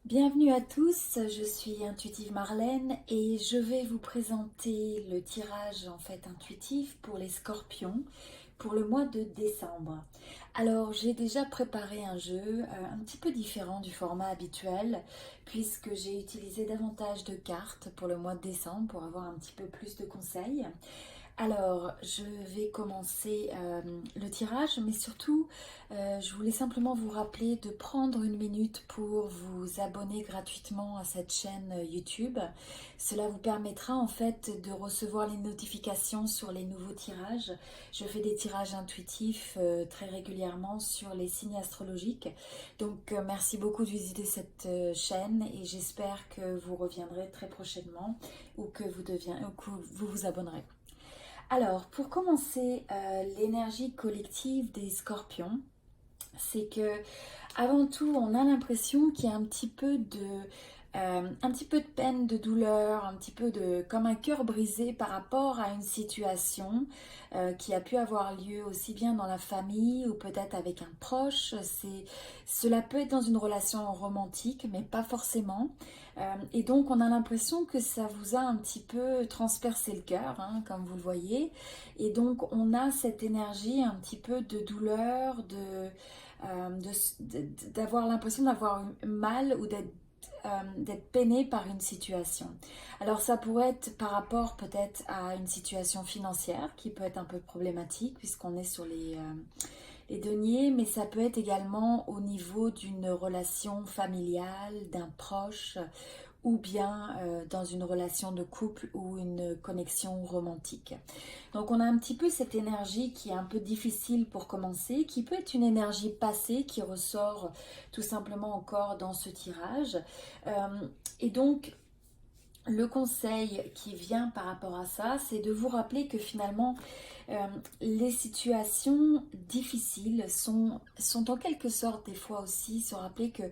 Bienvenue à tous, je suis Intuitive Marlène et je vais vous présenter le tirage intuitif pour les scorpions pour le mois de décembre. Alors j'ai déjà préparé un jeu un petit peu différent du format habituel puisque j'ai utilisé davantage de cartes pour le mois de décembre pour avoir un petit peu plus de conseils. Alors, je vais commencer le tirage, mais surtout, je voulais simplement vous rappeler de prendre une minute pour vous abonner gratuitement à cette chaîne YouTube. Cela vous permettra en fait de recevoir les notifications sur les nouveaux tirages. Je fais des tirages intuitifs très régulièrement sur les signes astrologiques. Donc, merci beaucoup de visiter cette chaîne et j'espère que vous reviendrez très prochainement ou que vous vous abonnerez. Alors, pour commencer, l'énergie collective des scorpions, c'est que avant tout, on a l'impression qu'il y a un petit peu de peine, de douleur, un petit peu de comme un cœur brisé par rapport à une situation qui a pu avoir lieu aussi bien dans la famille ou peut-être avec un proche. Cela peut être dans une relation romantique, mais pas forcément. Et donc, on a l'impression que ça vous a un petit peu transpercé le cœur, hein, comme vous le voyez. Et donc, on a cette énergie un petit peu de douleur, d'avoir l'impression d'avoir mal ou d'être peiné par une situation. Alors ça pourrait être par rapport peut-être à une situation financière qui peut être un peu problématique puisqu'on est sur les deniers, mais ça peut être également au niveau d'une relation familiale, d'un proche ou bien dans une relation de couple ou une connexion romantique. Donc on a un petit peu cette énergie qui est un peu difficile pour commencer, qui peut être une énergie passée qui ressort tout simplement encore dans ce tirage. Et donc le conseil qui vient par rapport à ça, c'est de vous rappeler que finalement, les situations difficiles sont en quelque sorte des fois aussi se rappeler que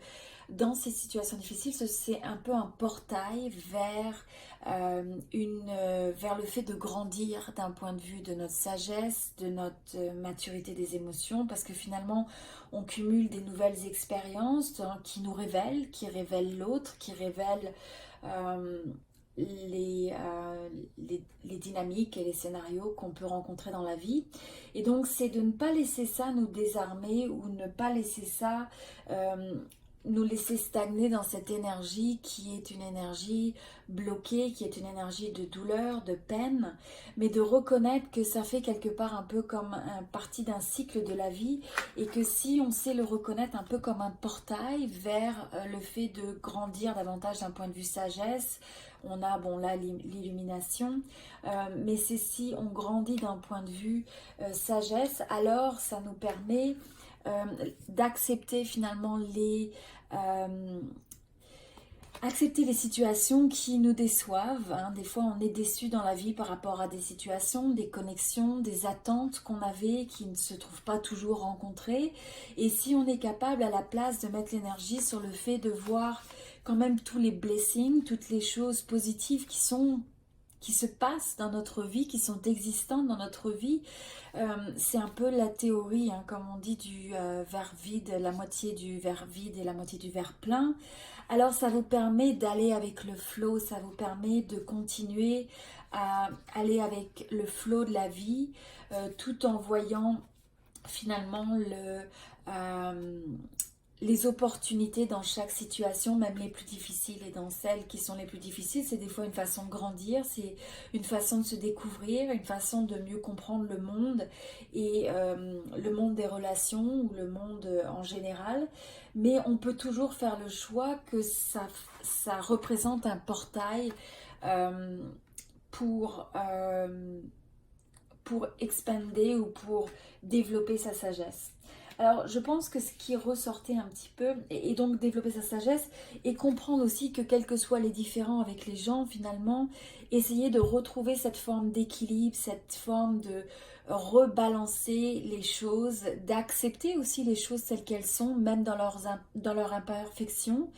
dans ces situations difficiles, c'est un peu un portail vers le fait de grandir d'un point de vue de notre sagesse, de notre maturité des émotions, parce que finalement, on cumule des nouvelles expériences qui nous révèlent, qui révèlent l'autre, qui révèlent euh, les dynamiques et les scénarios qu'on peut rencontrer dans la vie. Et donc, c'est de ne pas laisser ça nous désarmer ou ne pas laisser ça nous laisser stagner dans cette énergie qui est une énergie bloquée, qui est une énergie de douleur, de peine, mais de reconnaître que ça fait quelque part un peu comme partie d'un cycle de la vie et que si on sait le reconnaître un peu comme un portail vers le fait de grandir davantage d'un point de vue sagesse, on a bon là l'illumination, mais c'est si on grandit d'un point de vue sagesse, alors ça nous permet d'accepter finalement accepter les situations qui nous déçoivent, hein. Des fois, on est déçu dans la vie par rapport à des situations, des connexions, des attentes qu'on avait qui ne se trouvent pas toujours rencontrées. Et si on est capable à la place de mettre l'énergie sur le fait de voir quand même tous les blessings, toutes les choses positives qui se passent dans notre vie, qui sont existantes dans notre vie. C'est un peu la théorie, hein, comme on dit, du verre vide, la moitié du verre vide et la moitié du verre plein. Alors ça vous permet d'aller avec le flow, ça vous permet de continuer à aller avec le flow de la vie tout en voyant finalement les opportunités dans chaque situation, même les plus difficiles. Et dans celles qui sont les plus difficiles, c'est des fois une façon de grandir, c'est une façon de se découvrir, une façon de mieux comprendre le monde et le monde des relations ou le monde en général. Mais on peut toujours faire le choix que ça représente un portail euh, pour, euh, pour expander ou pour développer sa sagesse. Alors, je pense que ce qui ressortait un petit peu, et donc développer sa sagesse, et comprendre aussi que quels que soient les différends avec les gens, finalement, essayer de retrouver cette forme d'équilibre, cette forme rebalancer les choses, d'accepter aussi les choses telles qu'elles sont, même dans leur imperfection.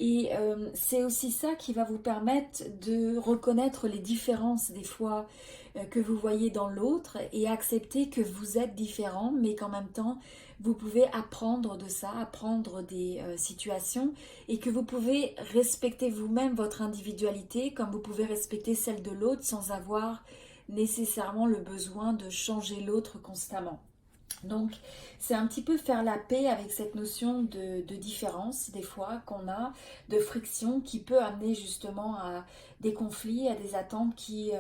Et c'est aussi ça qui va vous permettre de reconnaître les différences des fois que vous voyez dans l'autre et accepter que vous êtes différent, mais qu'en même temps, vous pouvez apprendre de ça, apprendre des situations et que vous pouvez respecter vous-même votre individualité comme vous pouvez respecter celle de l'autre sans avoir nécessairement le besoin de changer l'autre constamment. Donc, c'est un petit peu faire la paix avec cette notion de différence, des fois, qu'on a, de friction, qui peut amener justement à des conflits, à des attentes qui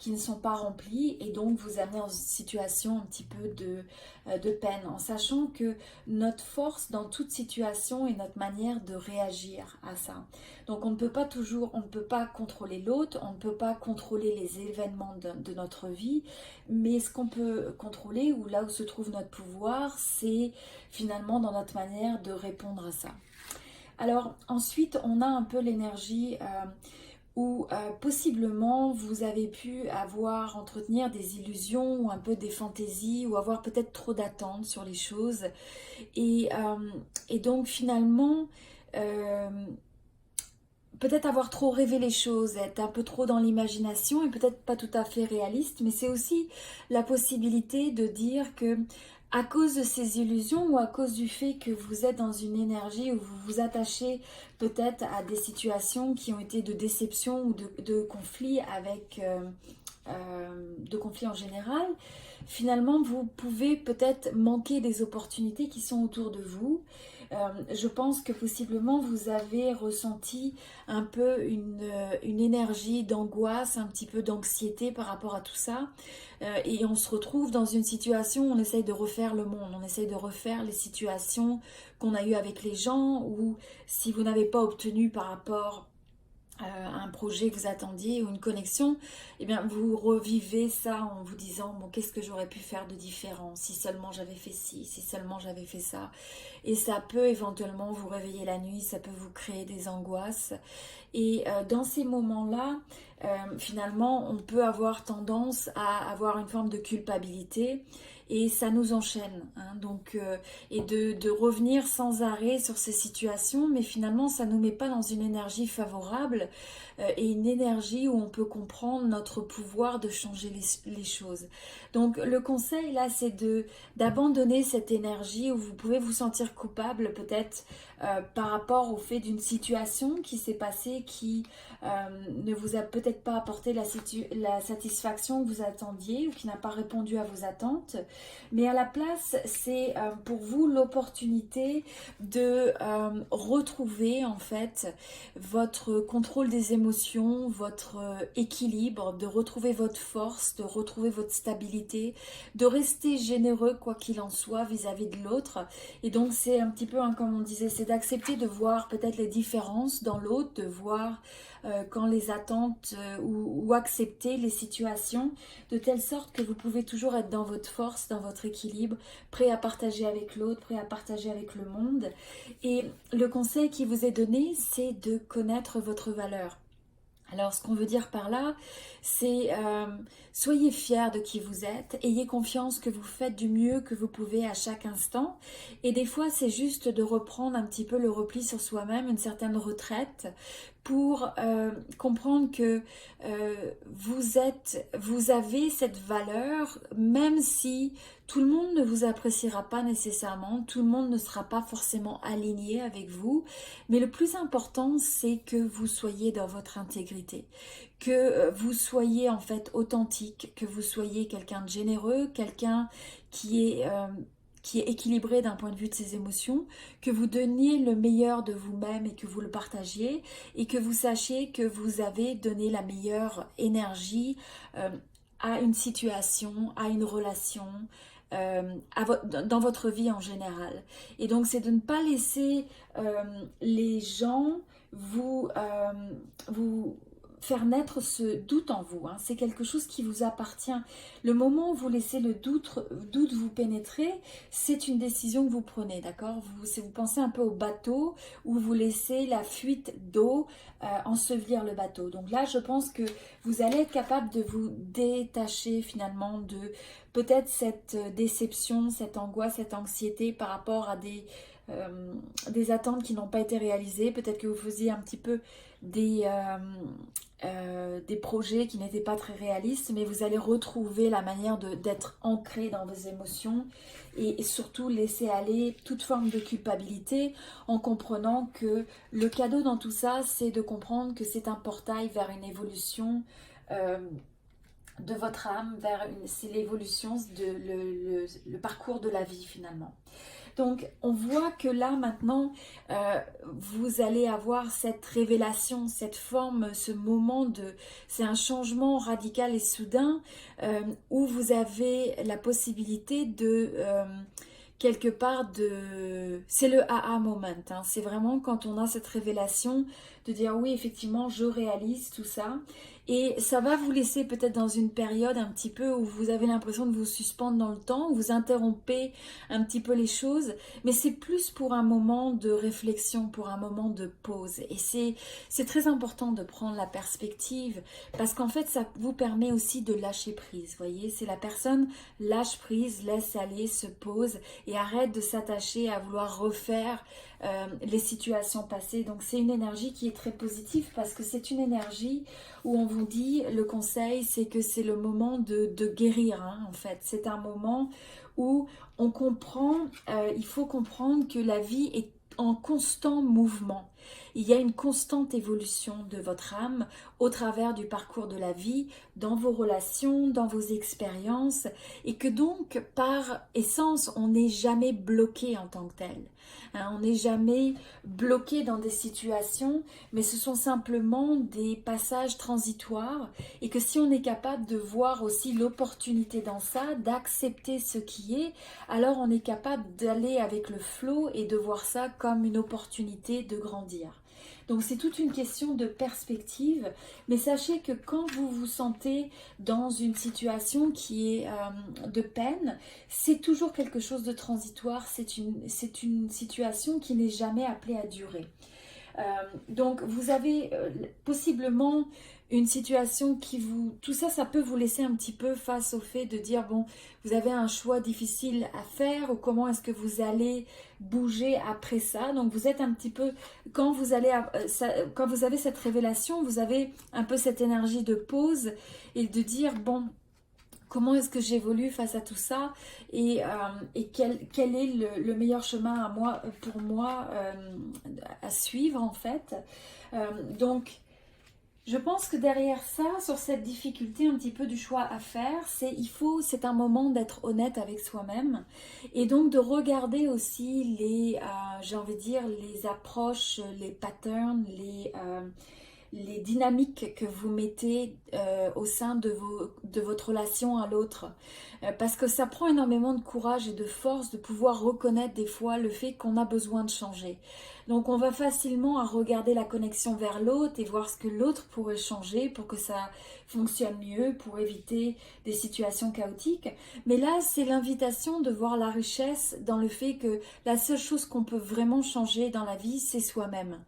ne sont pas remplies, et donc vous amener dans une situation un petit peu de peine, en sachant que notre force dans toute situation est notre manière de réagir à ça. Donc, on ne peut pas toujours, on ne peut pas contrôler l'autre, on ne peut pas contrôler les événements de notre vie, mais ce qu'on peut contrôler, ou là où se trouve notre pouvoir, c'est finalement dans notre manière de répondre à ça. Alors ensuite, on a un peu l'énergie où possiblement vous avez pu entretenir des illusions ou un peu des fantaisies ou avoir peut-être trop d'attentes sur les choses. Et donc finalement... peut-être avoir trop rêvé les choses, être un peu trop dans l'imagination et peut-être pas tout à fait réaliste, mais c'est aussi la possibilité de dire que à cause de ces illusions ou à cause du fait que vous êtes dans une énergie où vous vous attachez peut-être à des situations qui ont été de déception ou de conflits de conflits en général, finalement vous pouvez peut-être manquer des opportunités qui sont autour de vous. Je pense que possiblement vous avez ressenti un peu une énergie d'angoisse, un petit peu d'anxiété par rapport à tout ça. Et on se retrouve dans une situation où on essaye de refaire le monde, on essaye de refaire les situations qu'on a eues avec les gens, ou si vous n'avez pas obtenu par rapport un projet que vous attendiez ou une connexion, eh bien vous revivez ça en vous disant bon, qu'est-ce que j'aurais pu faire de différent si seulement j'avais fait ci, si seulement j'avais fait ça. Et ça peut éventuellement vous réveiller la nuit, ça peut vous créer des angoisses. Et dans ces moments-là, finalement, on peut avoir tendance à avoir une forme de culpabilité et ça nous enchaîne. Hein, donc, et de revenir sans arrêt sur ces situations, mais finalement, ça ne nous met pas dans une énergie favorable et une énergie où on peut comprendre notre pouvoir de changer les choses. Donc, le conseil là, c'est d'abandonner cette énergie où vous pouvez vous sentir coupable peut-être par rapport au fait d'une situation qui s'est passée qui ne vous a peut-être pas apporté la satisfaction que vous attendiez ou qui n'a pas répondu à vos attentes. Mais à la place, c'est pour vous l'opportunité de retrouver en fait votre contrôle des émotions, votre équilibre, de retrouver votre force, de retrouver votre stabilité, de rester généreux quoi qu'il en soit vis-à-vis de l'autre. Et donc c'est un petit peu, hein, comme on disait, c'est d'accepter de voir peut-être les différences dans l'autre, de voir quand les attentes ou accepter les situations de telle sorte que vous pouvez toujours être dans votre force, dans votre équilibre, prêt à partager avec l'autre, prêt à partager avec le monde. Et le conseil qui vous est donné, c'est de connaître votre valeur. Alors, ce qu'on veut dire par là, c'est soyez fiers de qui vous êtes, ayez confiance que vous faites du mieux que vous pouvez à chaque instant. Et des fois, c'est juste de reprendre un petit peu le repli sur soi-même, une certaine retraite, pour comprendre que vous avez cette valeur, même si tout le monde ne vous appréciera pas nécessairement, tout le monde ne sera pas forcément aligné avec vous, mais le plus important, c'est que vous soyez dans votre intégrité, que vous soyez en fait authentique, que vous soyez quelqu'un de généreux, quelqu'un qui est équilibré d'un point de vue de ses émotions, que vous donniez le meilleur de vous-même et que vous le partagiez, et que vous sachiez que vous avez donné la meilleure énergie à une situation, à une relation, dans votre vie en général. Et donc c'est de ne pas laisser les gens vous faire naître ce doute en vous, hein. C'est quelque chose qui vous appartient. Le moment où vous laissez le doute vous pénétrer, c'est une décision que vous prenez, d'accord? Vous pensez un peu au bateau où vous laissez la fuite d'eau ensevelir le bateau. Donc là, je pense que vous allez être capable de vous détacher finalement de peut-être cette déception, cette angoisse, cette anxiété par rapport à des attentes qui n'ont pas été réalisées. Peut-être que vous faisiez un petit peu des projets qui n'étaient pas très réalistes, mais vous allez retrouver la manière d'être ancré dans vos émotions et surtout laisser aller toute forme de culpabilité en comprenant que le cadeau dans tout ça, c'est de comprendre que c'est un portail vers une évolution de votre âme, c'est l'évolution, le parcours de la vie finalement. Donc, on voit que là, maintenant, vous allez avoir cette révélation, cette forme, ce moment c'est un changement radical et soudain où vous avez la possibilité quelque part c'est le aha moment, hein. C'est vraiment quand on a cette révélation de dire oui, effectivement, je réalise tout ça. Et ça va vous laisser peut-être dans une période un petit peu où vous avez l'impression de vous suspendre dans le temps, où vous interrompez un petit peu les choses, mais c'est plus pour un moment de réflexion, pour un moment de pause. Et c'est très important de prendre la perspective, parce qu'en fait, ça vous permet aussi de lâcher prise, vous voyez. C'est la personne lâche prise, laisse aller, se pose et arrête de s'attacher à vouloir refaire les situations passées. Donc c'est une énergie qui est très positive parce que c'est une énergie où on vous dit, le conseil, c'est que c'est le moment de guérir, hein, en fait. C'est un moment où on comprend, il faut comprendre que la vie est en constant mouvement. Il y a une constante évolution de votre âme au travers du parcours de la vie, dans vos relations, dans vos expériences, et que donc, par essence, on n'est jamais bloqué en tant que tel. Hein, on n'est jamais bloqué dans des situations, mais ce sont simplement des passages transitoires, et que si on est capable de voir aussi l'opportunité dans ça, d'accepter ce qui est, alors on est capable d'aller avec le flow et de voir ça comme une opportunité de grandir. Donc c'est toute une question de perspective, mais sachez que quand vous vous sentez dans une situation qui est de peine, c'est toujours quelque chose de transitoire, c'est une situation qui n'est jamais appelée à durer. Donc vous avez possiblement une situation tout ça, ça peut vous laisser un petit peu face au fait de dire, bon, vous avez un choix difficile à faire, ou comment est-ce que vous allez bouger après ça. Donc vous êtes un petit peu, quand vous avez cette révélation, vous avez un peu cette énergie de pause et de dire, bon, comment est-ce que j'évolue face à tout ça et quel est le meilleur chemin pour moi à suivre en fait. Donc je pense que derrière ça, sur cette difficulté un petit peu du choix à faire, c'est un moment d'être honnête avec soi-même et donc de regarder aussi j'ai envie de dire, les approches, les patterns, les dynamiques que vous mettez au sein de votre relation à l'autre. Parce que ça prend énormément de courage et de force de pouvoir reconnaître des fois le fait qu'on a besoin de changer. Donc on va facilement à regarder la connexion vers l'autre et voir ce que l'autre pourrait changer pour que ça fonctionne mieux, pour éviter des situations chaotiques. Mais là, c'est l'invitation de voir la richesse dans le fait que la seule chose qu'on peut vraiment changer dans la vie, c'est soi-même.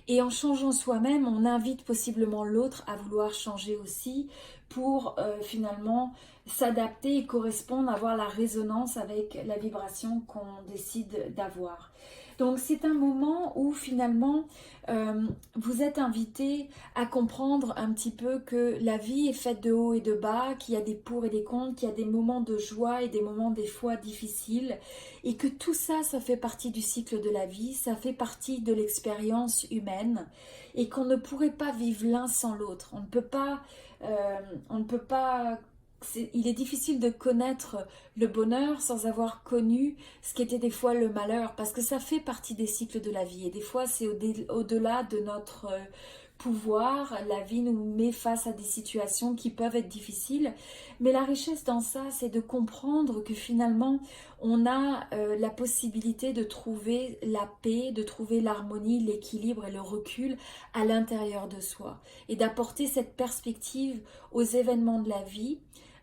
Et en changeant soi-même, on invite possiblement l'autre à vouloir changer aussi pour finalement s'adapter et correspondre, avoir la résonance avec la vibration qu'on décide d'avoir. Donc c'est un moment où finalement vous êtes invité à comprendre un petit peu que la vie est faite de hauts et de bas, qu'il y a des pour et des contre, qu'il y a des moments de joie et des moments des fois difficiles et que tout ça, ça fait partie du cycle de la vie, ça fait partie de l'expérience humaine et qu'on ne pourrait pas vivre l'un sans l'autre. On ne peut pas il est difficile de connaître le bonheur sans avoir connu ce qui était des fois le malheur, parce que ça fait partie des cycles de la vie et des fois c'est au-delà de notre pouvoir, la vie nous met face à des situations qui peuvent être difficiles, mais la richesse dans ça, c'est de comprendre que finalement, on a la possibilité de trouver la paix, de trouver l'harmonie, l'équilibre et le recul à l'intérieur de soi, et d'apporter cette perspective aux événements de la vie,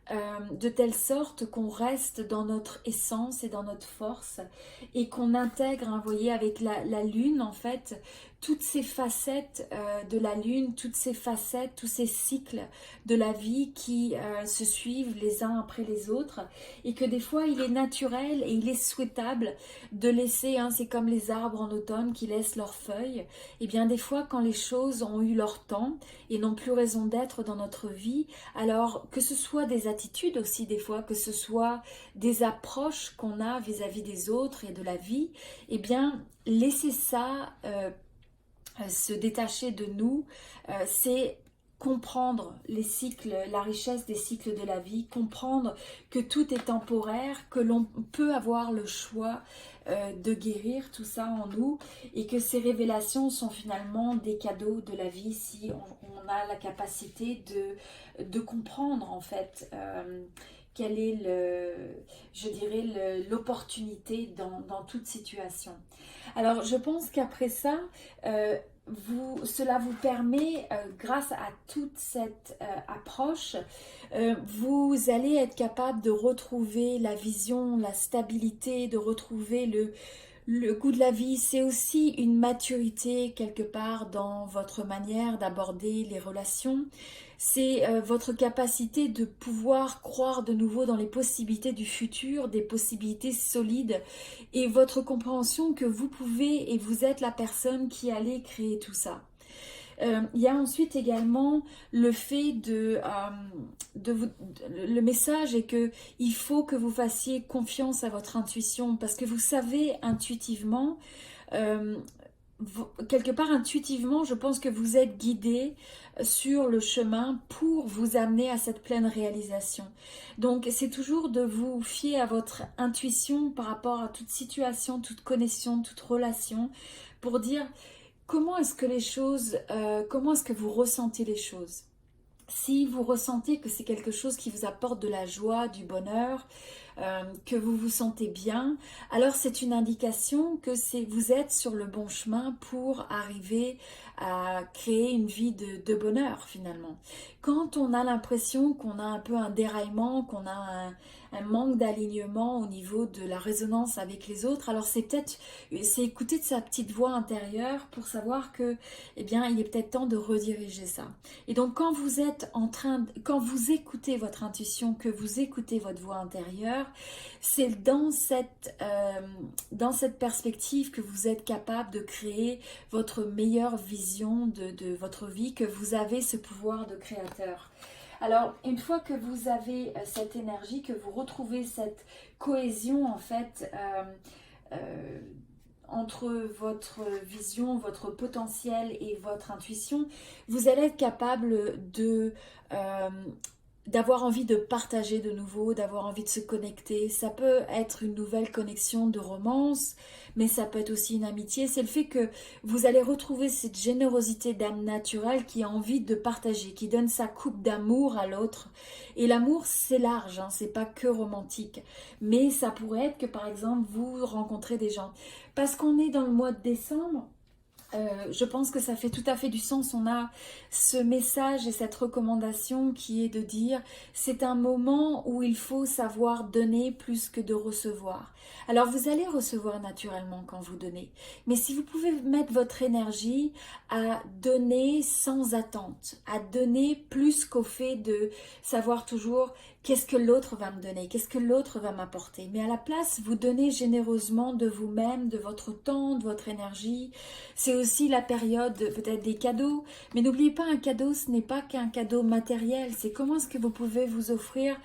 de telle sorte qu'on reste dans notre essence et dans notre force, et qu'on intègre, hein, vous voyez, avec la lune en fait, toutes ces facettes de la lune, toutes ces facettes, tous ces cycles de la vie qui se suivent les uns après les autres, et que des fois il est naturel et il est souhaitable de laisser, hein, c'est comme les arbres en automne qui laissent leurs feuilles, et bien des fois quand les choses ont eu leur temps et n'ont plus raison d'être dans notre vie, alors que ce soit des attitudes aussi des fois, que ce soit des approches qu'on a vis-à-vis des autres et de la vie, eh bien laisser ça se détacher de nous, c'est comprendre les cycles, la richesse des cycles de la vie, comprendre que tout est temporaire, que l'on peut avoir le choix de guérir tout ça en nous, et que ces révélations sont finalement des cadeaux de la vie si on a la capacité de comprendre en fait quelle est je dirais l'opportunité dans toute situation. Alors je pense qu'après ça, cela vous permet, grâce à toute cette approche, vous allez être capable de retrouver la vision, la stabilité, de retrouver le goût de la vie. C'est aussi une maturité quelque part dans votre manière d'aborder les relations. C'est votre capacité de pouvoir croire de nouveau dans les possibilités du futur, des possibilités solides, et votre compréhension que vous pouvez et vous êtes la personne qui allait créer tout ça. Il y a ensuite également le fait le message est que il faut que vous fassiez confiance à votre intuition, parce que vous savez intuitivement, quelque part intuitivement, je pense que vous êtes guidé sur le chemin pour vous amener à cette pleine réalisation. Donc c'est toujours de vous fier à votre intuition par rapport à toute situation, toute connexion, toute relation, pour dire comment est-ce que les choses, comment est-ce que vous ressentez les choses. Si vous ressentez que c'est quelque chose qui vous apporte de la joie, du bonheur, que vous vous sentez bien, alors c'est une indication que vous êtes sur le bon chemin pour arriver à créer une vie de bonheur finalement. Quand on a l'impression qu'on a un peu un déraillement, qu'on a un manque d'alignement au niveau de la résonance avec les autres, alors c'est écouter de sa petite voix intérieure pour savoir que, eh bien, il est peut-être temps de rediriger ça. Et donc quand vous êtes quand vous écoutez votre intuition, que vous écoutez votre voix intérieure, c'est dans cette perspective que vous êtes capable de créer votre meilleure vision de votre vie, que vous avez ce pouvoir de créateur. Alors, une fois que vous avez cette énergie, que vous retrouvez cette cohésion en fait entre votre vision, votre potentiel et votre intuition, vous allez être capable d'avoir envie de partager de nouveau, d'avoir envie de se connecter. Ça peut être une nouvelle connexion de romance, mais ça peut être aussi une amitié. C'est le fait que vous allez retrouver cette générosité d'âme naturelle qui a envie de partager, qui donne sa coupe d'amour à l'autre. Et l'amour, c'est large, hein, c'est pas que romantique. Mais ça pourrait être que, par exemple, vous rencontrez des gens. Parce qu'on est dans le mois de décembre, je pense que ça fait tout à fait du sens. On a ce message et cette recommandation qui est de dire c'est un moment où il faut savoir donner plus que de recevoir. Alors vous allez recevoir naturellement quand vous donnez, mais si vous pouvez mettre votre énergie à donner sans attente, à donner plus qu'au fait de savoir toujours qu'est-ce que l'autre va me donner, qu'est-ce que l'autre va m'apporter, mais à la place vous donnez généreusement de vous-même, de votre temps, de votre énergie. C'est aussi la période peut-être des cadeaux, mais n'oubliez pas, un cadeau ce n'est pas qu'un cadeau matériel, c'est comment est-ce que vous pouvez vous offrir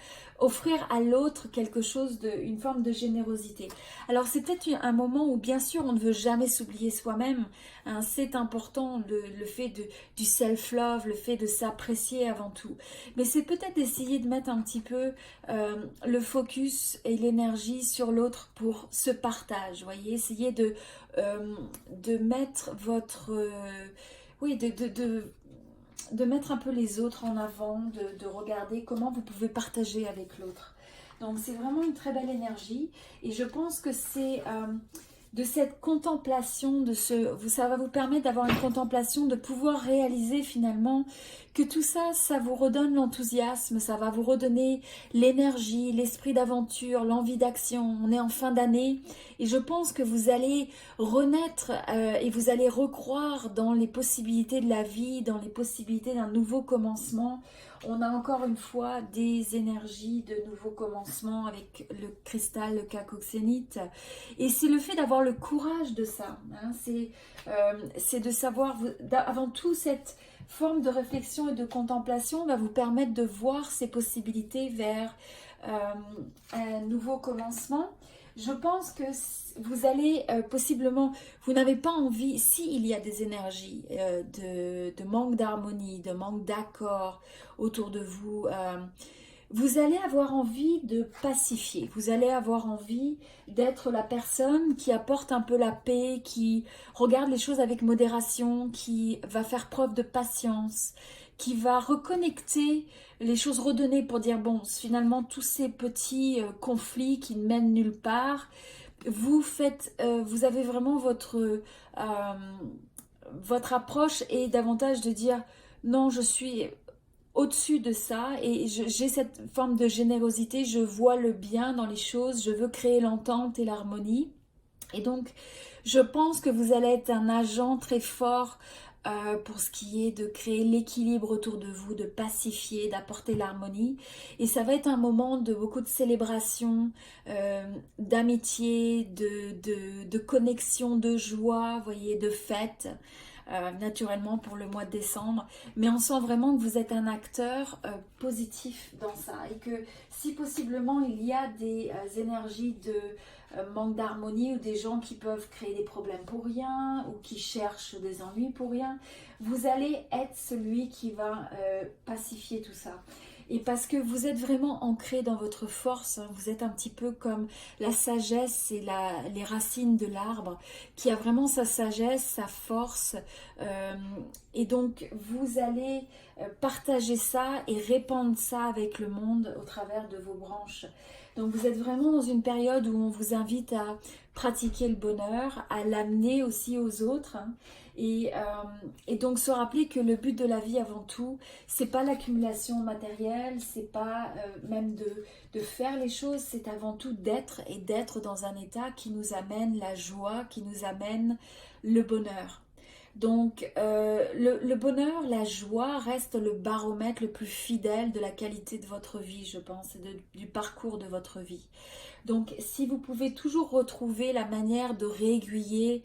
à l'autre quelque chose, une forme de générosité. Alors c'est peut-être un moment où bien sûr on ne veut jamais s'oublier soi-même, hein, c'est important le fait du self-love, le fait de s'apprécier avant tout, mais c'est peut-être d'essayer de mettre un petit peu le focus et l'énergie sur l'autre pour ce partage, voyez, essayez de mettre votre oui, de mettre un peu les autres en avant, de regarder comment vous pouvez partager avec l'autre. Donc c'est vraiment une très belle énergie et je pense que c'est de cette contemplation, ça va vous permettre d'avoir une contemplation, de pouvoir réaliser finalement que tout ça, ça vous redonne l'enthousiasme, ça va vous redonner l'énergie, l'esprit d'aventure, l'envie d'action. On est en fin d'année et je pense que vous allez renaître et vous allez recroire dans les possibilités de la vie, dans les possibilités d'un nouveau commencement. On a encore une fois des énergies de nouveau commencement avec le cristal, le cacoxénite. Et c'est le fait d'avoir le courage de ça. Hein. C'est de savoir, avant tout, cette forme de réflexion et de contemplation va vous permettre de voir ces possibilités vers un nouveau commencement. Je pense que vous allez possiblement, vous n'avez pas envie, s'il y a des énergies de manque d'harmonie, de manque d'accord autour de vous, vous allez avoir envie de pacifier, vous allez avoir envie d'être la personne qui apporte un peu la paix, qui regarde les choses avec modération, qui va faire preuve de patience, qui va reconnecter les choses redonnées pour dire bon, finalement tous ces petits conflits qui ne mènent nulle part, vous avez vraiment votre approche est davantage de dire non, je suis au-dessus de ça et j'ai cette forme de générosité, je vois le bien dans les choses, je veux créer l'entente et l'harmonie. Et donc, je pense que vous allez être un agent très fort pour ce qui est de créer l'équilibre autour de vous, de pacifier, d'apporter l'harmonie. Et ça va être un moment de beaucoup de célébration, d'amitié, de connexion, de joie, vous voyez, de fête. Naturellement pour le mois de décembre, mais on sent vraiment que vous êtes un acteur positif dans ça et que si possiblement il y a des énergies de manque d'harmonie ou des gens qui peuvent créer des problèmes pour rien ou qui cherchent des ennuis pour rien, vous allez être celui qui va pacifier tout ça. Et parce que vous êtes vraiment ancré dans votre force, hein, vous êtes un petit peu comme la sagesse et les racines de l'arbre, qui a vraiment sa sagesse, sa force. Et donc, vous allez partager ça et répandre ça avec le monde au travers de vos branches. Donc, vous êtes vraiment dans une période où on vous invite à pratiquer le bonheur, à l'amener aussi aux autres. Hein. Et donc se rappeler que le but de la vie avant tout, c'est pas l'accumulation matérielle, c'est pas même de faire les choses, c'est avant tout d'être et d'être dans un état qui nous amène la joie, qui nous amène le bonheur. Donc le bonheur, la joie reste le baromètre le plus fidèle de la qualité de votre vie, je pense, et du parcours de votre vie. Donc si vous pouvez toujours retrouver la manière de réaiguiller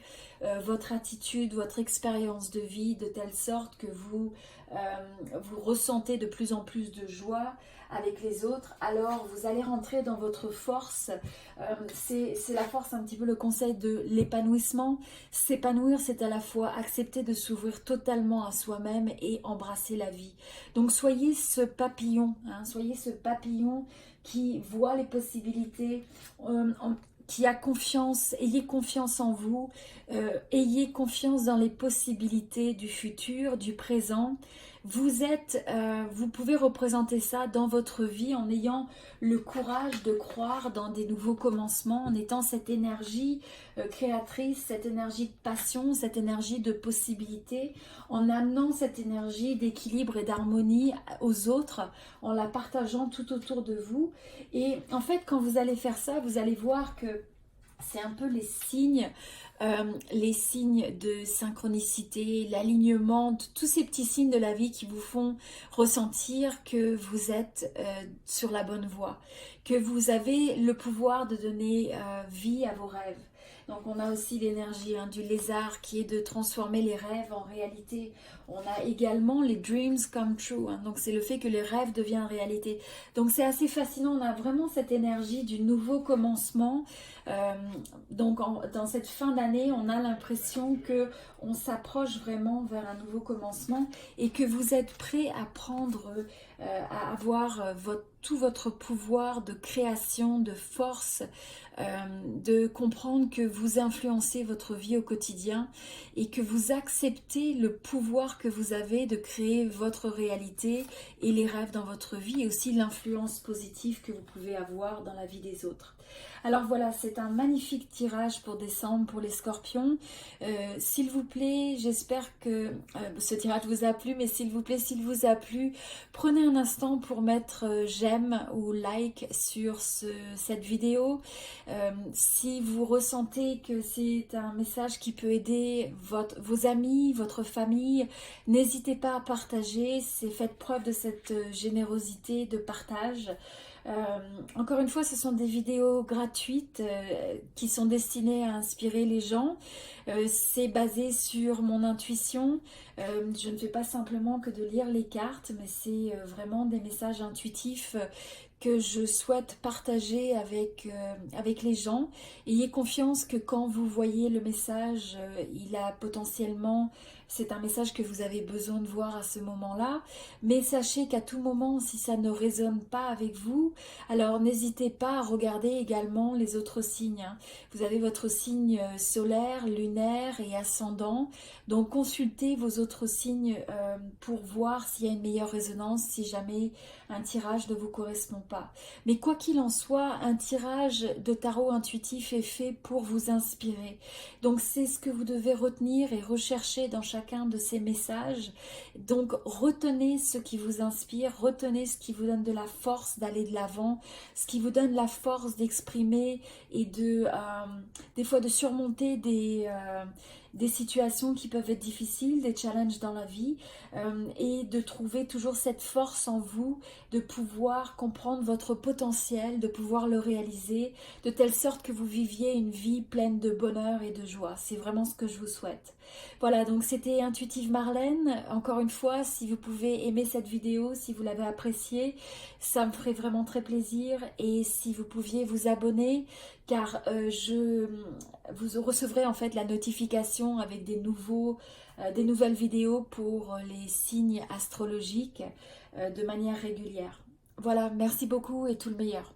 votre attitude, votre expérience de vie de telle sorte que vous ressentez de plus en plus de joie avec les autres, alors vous allez rentrer dans votre force. C'est la force, un petit peu le conseil de l'épanouissement. S'épanouir, c'est à la fois accepter de s'ouvrir totalement à soi-même et embrasser la vie. Donc soyez ce papillon, hein, soyez ce papillon qui voit les possibilités, qui a confiance, ayez confiance en vous, ayez confiance dans les possibilités du futur, du présent. Vous pouvez représenter ça dans votre vie en ayant le courage de croire dans des nouveaux commencements, en étant cette énergie créatrice, cette énergie de passion, cette énergie de possibilité, en amenant cette énergie d'équilibre et d'harmonie aux autres, en la partageant tout autour de vous. Et en fait, quand vous allez faire ça, vous allez voir que c'est un peu les signes de synchronicité, l'alignement, tous ces petits signes de la vie qui vous font ressentir que vous êtes sur la bonne voie, que vous avez le pouvoir de donner vie à vos rêves. Donc on a aussi l'énergie du lézard qui est de transformer les rêves en réalité. On a également les dreams come true, donc c'est le fait que les rêves deviennent réalité. Donc c'est assez fascinant, on a vraiment cette énergie du nouveau commencement. Donc dans cette fin d'année, on a l'impression que on s'approche vraiment vers un nouveau commencement et que vous êtes prêt à prendre, à avoir tout votre pouvoir de création, de force, de comprendre que vous influencez votre vie au quotidien et que vous acceptez le pouvoir que vous avez de créer votre réalité et les rêves dans votre vie et aussi l'influence positive que vous pouvez avoir dans la vie des autres. Alors voilà, c'est un magnifique tirage pour décembre pour les scorpions. S'il vous plaît, j'espère que ce tirage vous a plu, mais s'il vous plaît, s'il vous a plu, prenez un instant pour mettre j'aime ou like sur cette vidéo. Si vous ressentez que c'est un message qui peut aider vos amis, votre famille, n'hésitez pas à partager. Faites preuve de cette générosité de partage. Encore une fois, ce sont des vidéos gratuites qui sont destinées à inspirer les gens. C'est basé sur mon intuition. Je ne fais pas simplement que de lire les cartes, mais c'est vraiment des messages intuitifs que je souhaite partager avec les gens. Ayez confiance que quand vous voyez le message, c'est un message que vous avez besoin de voir à ce moment-là. Mais sachez qu'à tout moment, si ça ne résonne pas avec vous, alors n'hésitez pas à regarder également les autres signes. Vous avez votre signe solaire, lunaire et ascendant. Donc consultez vos autres signes pour voir s'il y a une meilleure résonance, si jamais un tirage ne vous correspond pas. Mais quoi qu'il en soit, un tirage de tarot intuitif est fait pour vous inspirer. Donc c'est ce que vous devez retenir et rechercher dans chacun de ces messages. Donc retenez ce qui vous inspire, retenez ce qui vous donne de la force d'aller de l'avant, ce qui vous donne la force d'exprimer et des fois de surmonter des situations qui peuvent être difficiles, des challenges dans la vie, et de trouver toujours cette force en vous de pouvoir comprendre votre potentiel, de pouvoir le réaliser, de telle sorte que vous viviez une vie pleine de bonheur et de joie. C'est vraiment ce que je vous souhaite. Voilà, donc c'était Intuitive Marlène. Encore une fois, si vous pouvez aimer cette vidéo, si vous l'avez appréciée, ça me ferait vraiment très plaisir. Et si vous pouviez vous abonner, car vous recevrez en fait la notification avec des nouvelles vidéos pour les signes astrologiques de manière régulière. Voilà, merci beaucoup et tout le meilleur.